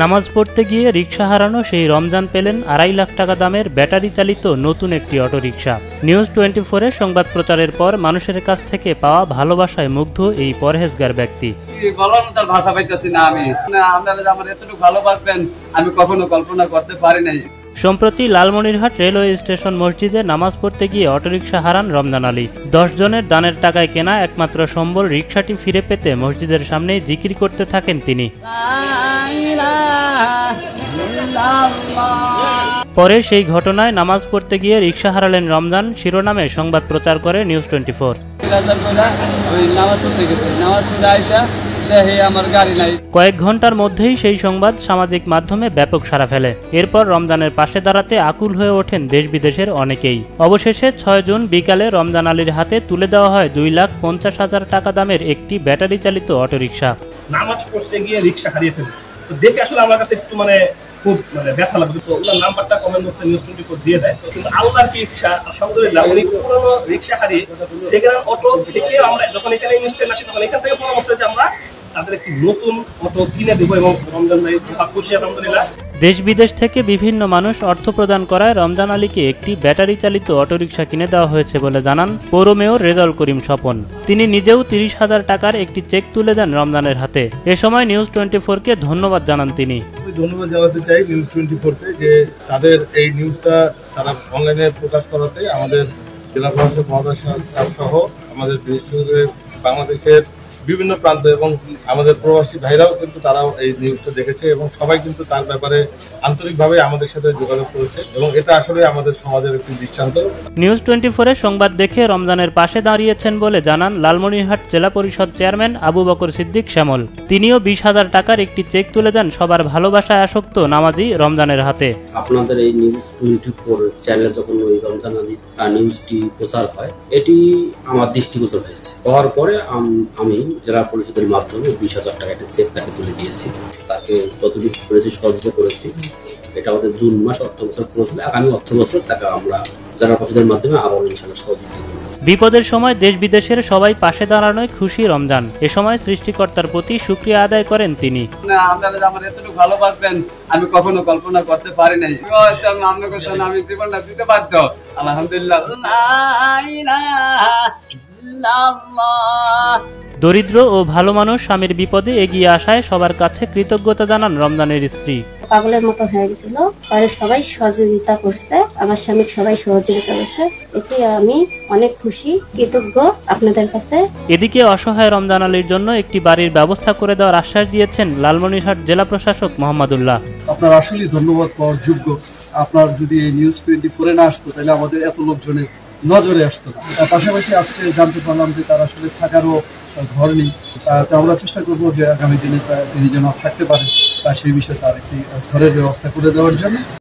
নামাজ পড়তে গিয়ে রিকশা হারানো সেই রমজান পেলেন 2.5 লাখ টাকা দামের ব্যাটারি চালিত নতুন একটি অটোরিকশা। নিউজ 24-এর সংবাদ প্রচারের পর মানুষের কাছ থেকে পাওয়া ভালোবাসায় মুগ্ধ এই পরহেজগার ব্যক্তি। ভাষা পাইতেছি না আমি, আপনারা আমার এতটুকু ভালোবাসবেন আমি কখনো কল্পনা করতে পারি নাই। সম্প্রতি লালমনিরহাট রেলওয়ে স্টেশন মসজিদে নামাজ পড়তে গিয়ে অটোরিকশা হারান রমজান আলী। 10 জনের দানের টাকায় কেনা একমাত্র সম্বল রিকশাটি ফিরে পেতে মসজিদের সামনেই জিকির করতে থাকেন তিনি। পরে সেই ঘটনায় নামাজ পড়তে গিয়ে রিকশা হারালেন রমজান শিরোনামে সংবাদ প্রচার করে নিউজ 24। কয়েক ঘন্টার মধ্যেই সেই সংবাদ সামাজিক মাধ্যমে ব্যাপক সাড়া ফেলে। এরপর রমজানের পাশে দাঁড়াতে আকুল হয়ে ওঠেন দেশ বিদেশের অনেকেই। অবশেষে 6 জুন বিকালে রমজান আলীর হাতে তুলে দেওয়া হয় 2,50,000 টাকা দামের একটি ব্যাটারি চালিত অটোরিকশা। নামাজ পড়তে গিয়ে রিকশা হারিয়ে ফেলে, তো দেখে আসলে আমার কাছে একটু খুব ব্যথা লাগবে। তো ওনার নাম্বারটা কমেন্ট বক্সে নিউজ 24 দিয়ে দেয়। কিন্তু আল্লাহর কি ইচ্ছা, আলহামদুলিল্লাহ উনি পুরনো রিকশা হারিয়ে সেকেন্ড অটো থেকে আমরা যখন এখানে ইনস্টল আসি তখন এখান থেকে পরামর্শ যে আমরা তাদের একটি নতুন অটো কিনে দেবো এবং রমজান ভাই খুশি আলহামদুলিল্লাহ। দেশ বিদেশ থেকে বিভিন্ন মানুষ অর্থ প্রদান করায় রমজান আলীকে একটি ব্যাটারি চালিত অটোরিকশা কিনে দেওয়া হয়েছে বলে জানান পৌর মেয়র রেজাউল করিম স্বপন। তিনি নিজেও 30,000 টাকার একটি চেক তুলে দেন রমজানের হাতে। এ সময় নিউজ 24-কে ধন্যবাদ জানান তিনি। ধন্যবাদ জানাতে চাই নিউজ 24-কে যে তাদের এই নিউজটা তারা অনলাইনে প্রকাশ করাতে আমাদের জেলা প্রশাসক মহোদয় সহ আমাদের বাংলাদেশের বিভিন্ন প্রান্ত এবং আমাদের প্রবাসী ভাইরাও কিন্তু তারাও এই নিউজটা দেখেছে এবং সবাই কিন্তু তার ব্যাপারে আন্তরিকভাবে আমাদের সাথে যোগাযোগ করেছে এবং এটা আসলে আমাদের সমাজের একটি দৃষ্টান্ত। নিউজ 24-এর সংবাদ দেখে রমজানের পাশে দাঁড়িয়েছেন বলে জানান লালমনিরহাট জেলা পরিষদ চেয়ারম্যান আবু বকর সিদ্দিক শ্যামল। তিনিও 20,000 টাকার একটি চেক তুলে দেন সবার ভালোবাসায় আসক্ত নামাজি রমজানের হাতে। আপনাদের এই নিউজ 24 চ্যানেলে যখন ওই রমজান আলী নিউজটি প্রচার হয়, এটি আমার দৃষ্টিগোচর হয়েছে। হওয়ার পরে আমি জেলা পরিষদের মাধ্যমে 20,000 টাকা একটা চেক তাকে তুলে দিয়েছি। তাকে যতটুকু করেছি সহযোগিতা করেছি। এটা আমাদের জুন মাস অর্থ বছর পৌঁছলে আগামী অর্থ বছর তাকে আমরা জেলা পরিষদের মাধ্যমে আবার ইনশাআল্লাহ সহযোগিতা করব। বিপদের সময় দেশ বিদেশের সবাই পাশে দাঁড়ানোয় খুশি রমজান। এ সময় সৃষ্টিকর্তার প্রতি শুকরিয়া আদায় করেন তিনি। আপনারা আমার এতটুকু ভালোবাসবেন আমি কখনো কল্পনা করতে পারি নাই। আমি জীবনটা দিতে বাধ্য আলহামদুলিল্লাহ। দরিদ্র ও ভালো মানুষ স্বামীর বিপদে এগিয়ে আসায় সবার কাছে কৃতজ্ঞতা জানান রমজানের স্ত্রী। পাগলের মতো হয়ে গেছিল, পরে সবাই সহযোগিতা করছে, আমার স্বামী সবাই সহযোগিতা করছে, এতে আমি অনেক খুশি, কৃতজ্ঞ আপনাদের কাছে। এদিকে অসহায় রমজান আলীর জন্য একটি বাড়ির ব্যবস্থা করে দেওয়ার আশ্বাস দিয়েছেন লালমনিরহাট জেলা প্রশাসক মোহাম্মদুল্লাহ। আপনার আসলেই ধন্যবাদ পাওয়ার যোগ্য। আপনার যদি এই নিউজ 24 না আসতো তাহলে আমাদের এত লোকজনের নজরে আসতো না। পাশাপাশি আজকে জানতে পারলাম যে তার আসলে থাকারও ঘর নেই। তো আমরা চেষ্টা করবো যে আগামী দিনে তিনি যেন থাকতে পারেন, সেই বিষয়ে তার একটি ঘরের ব্যবস্থা করে দেওয়ার জন্য।